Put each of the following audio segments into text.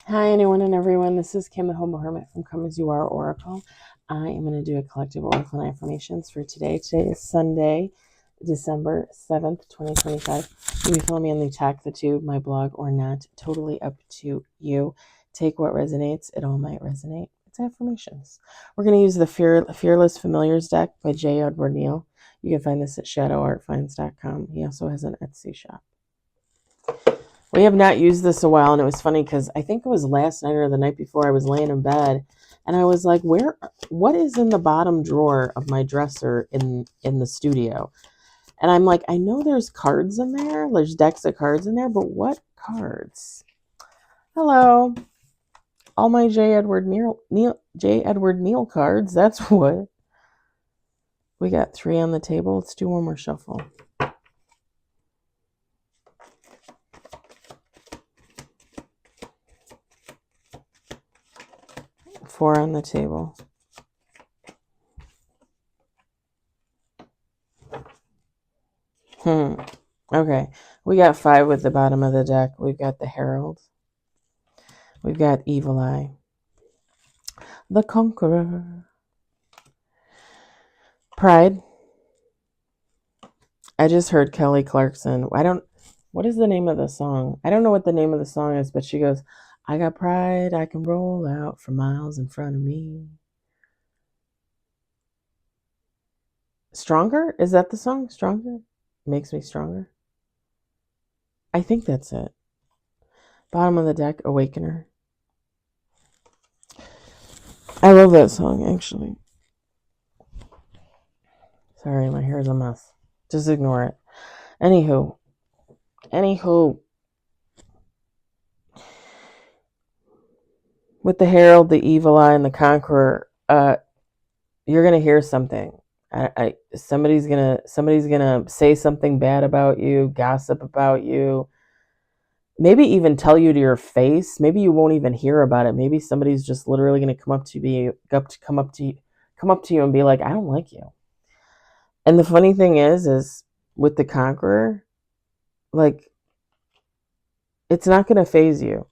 Hi, anyone and everyone. This is Kim, the Humble Hermit from Come As You Are Oracle. I am going to do a collective oracle and affirmations for today. Today is Sunday, December 7th, 2025. You may follow me on the Talk the Tube, my blog, or not. Totally up to you. Take what resonates. It all might resonate. It's affirmations. We're going to use the Fearless Familiars deck by J. Edward Neal. You can find this at shadowartfinds.com. He also has an Etsy shop. We have not used this a while, and it was funny because I think it was last night or the night before I was laying in bed, and I was like, what is in the bottom drawer of my dresser in the studio? And I'm like, I know there's cards in there. There's decks of cards in there, but what cards? Hello. All my J. Edward Neal cards. That's what. We got 3 on the table. Let's do one more shuffle. 4 on the table. Okay. We got 5 with the bottom of the deck. We've got the Herald. We've got Evil Eye. The Conqueror. Pride. I just heard Kelly Clarkson. What is the name of the song? I don't know what the name of the song is, but she goes, I got pride I can roll out for miles in front of me. Stronger? Is that the song? Stronger? Makes me stronger? I think that's it. Bottom of the deck, Awakener. I love that song, actually. Sorry, my hair is a mess. Just ignore it. Anywho. With the Herald, the Evil Eye, and the Conqueror, you're gonna hear something. Somebody's gonna say something bad about you, gossip about you, maybe even tell you to your face. Maybe you won't even hear about it. Maybe somebody's just literally gonna come up to you and be like, I don't like you. And the funny thing is with the Conqueror, like, it's not gonna phase you.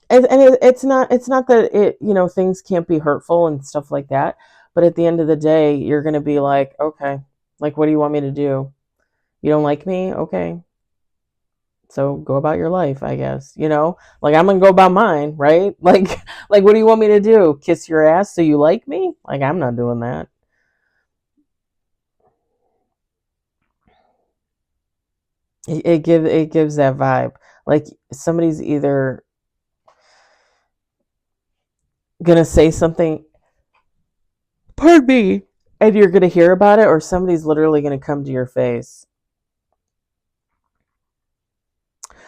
And it's not that things can't be hurtful and stuff like that, but at the end of the day, you're going to be like, okay, like, what do you want me to do? You don't like me? Okay, so go about your life, I guess. Like, I'm gonna go about mine, right? Like, what do you want me to do? Kiss your ass so you like me? Like, I'm not doing that. It gives that vibe. Like, somebody's either gonna say something, pardon me, and you're gonna hear about it, or somebody's literally gonna come to your face.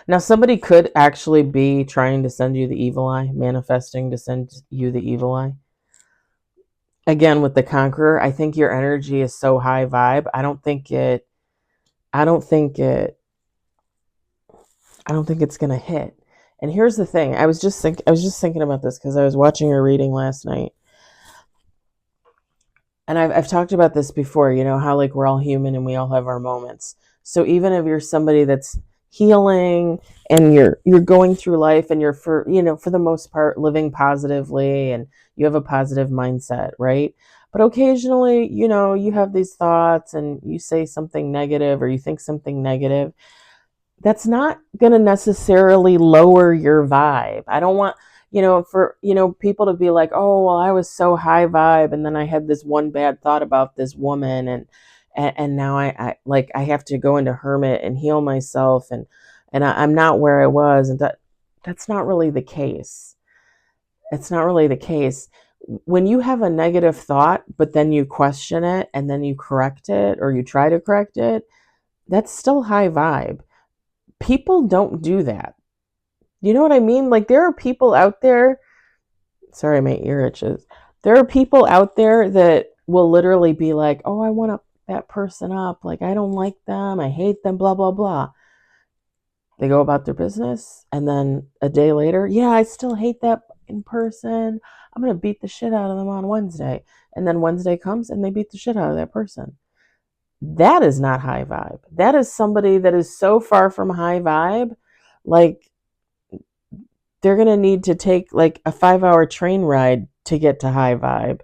Now, somebody could actually be trying to send you the evil eye, manifesting to send you the evil eye. Again, with the Conqueror, I think your energy is so high vibe. I don't think it's gonna hit. And here's the thing: I was just thinking about this because I was watching a reading last night, and I've talked about this before. You know how, like, we're all human and we all have our moments. So even if you're somebody that's healing and you're going through life and you're for the most part living positively and you have a positive mindset, right? But occasionally, you have these thoughts and you say something negative or you think something negative. That's not going to necessarily lower your vibe. I don't want, for, people to be like, oh, well, I was so high vibe. And then I had this one bad thought about this woman. And now I have to go into hermit and heal myself. And I'm not where I was. And that's not really the case. It's not really the case. When you have a negative thought, but then you question it and then you correct it or you try to correct it, that's still high vibe. People don't do that. You know what I mean? Like, there are people out there, sorry, my ear itches. There are people out there that will literally be like, oh, I want that person up. Like, I don't like them. I hate them, blah, blah, blah. They go about their business. And then a day later, yeah, I still hate that in person. I'm going to beat the shit out of them on Wednesday. And then Wednesday comes and they beat the shit out of that person. That is not high vibe. That is somebody that is so far from high vibe. Like, they're going to need to take like a 5-hour train ride to get to high vibe,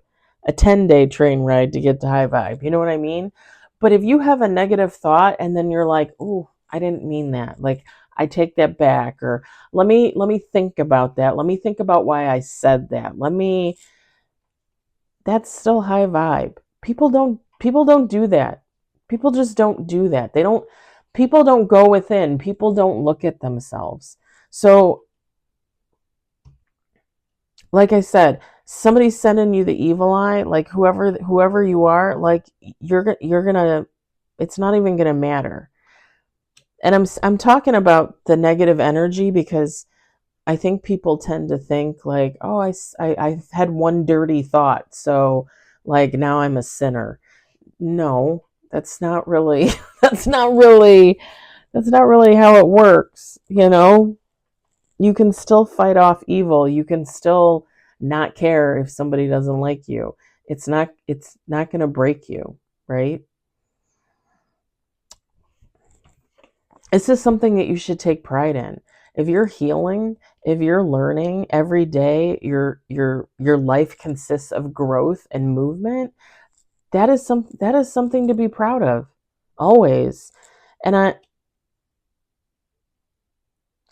a 10-day train ride to get to high vibe. You know what I mean? But if you have a negative thought and then you're like, "Ooh, I didn't mean that." Like, I take that back, or let me think about that. Let me think about why I said that. That's still high vibe. People don't do that. People just don't do that. People don't go within. People don't look at themselves. So, like I said, somebody's sending you the evil eye, like whoever you are, like you're going to it's not even going to matter. And I'm talking about the negative energy because I think people tend to think like, "Oh, I've had one dirty thought, so like now I'm a sinner." No, that's not really that's not really that's not really how it works, you know? You can still fight off evil. You can still not care if somebody doesn't like you. It's not going to break you, right? This is something that you should take pride in. If you're healing, if you're learning every day, your life consists of growth and movement, that is something to be proud of. Always. And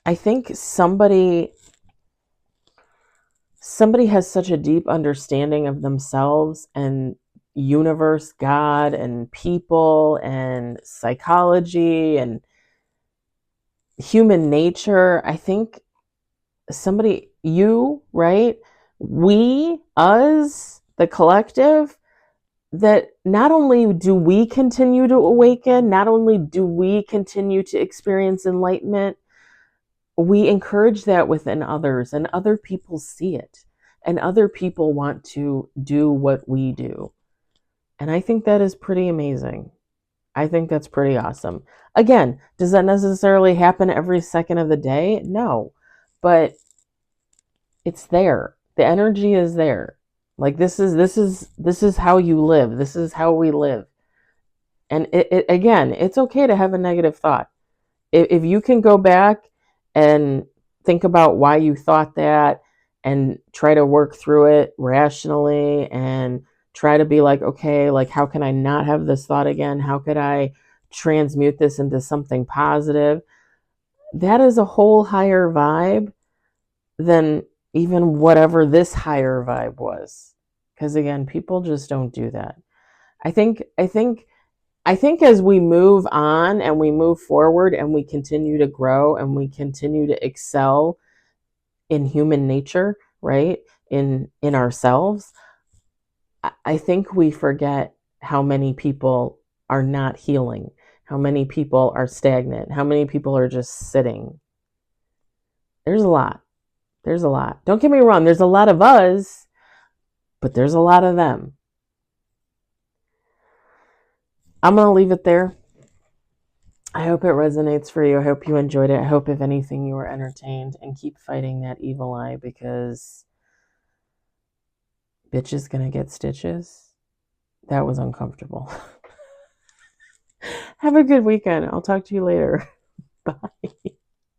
I think somebody has such a deep understanding of themselves and universe, God, and people, and psychology, and human nature. I think right? We, us, the collective, that not only do we continue to awaken, not only do we continue to experience enlightenment, we encourage that within others, and other people see it, and other people want to do what we do. And I think that is pretty amazing. I think that's pretty awesome. Again, does that necessarily happen every second of the day? No. But it's there. The energy is there. Like this is how you live. This is how we live. And again, it's okay to have a negative thought. If you can go back and think about why you thought that and try to work through it rationally and try to be like, okay, like how can I not have this thought again? How could I transmute this into something positive? That is a whole higher vibe than even whatever this higher vibe was. Because again, people just don't do that. I think as we move on and we move forward and we continue to grow and we continue to excel in human nature, right? In ourselves, I think we forget how many people are not healing, how many people are stagnant, how many people are just sitting. There's a lot. There's a lot. Don't get me wrong, there's a lot of us, but there's a lot of them. I'm going to leave it there. I hope it resonates for you. I hope you enjoyed it. I hope, if anything, you were entertained, and keep fighting that evil eye, because bitch is going to get stitches. That was uncomfortable. Have a good weekend. I'll talk to you later. Bye.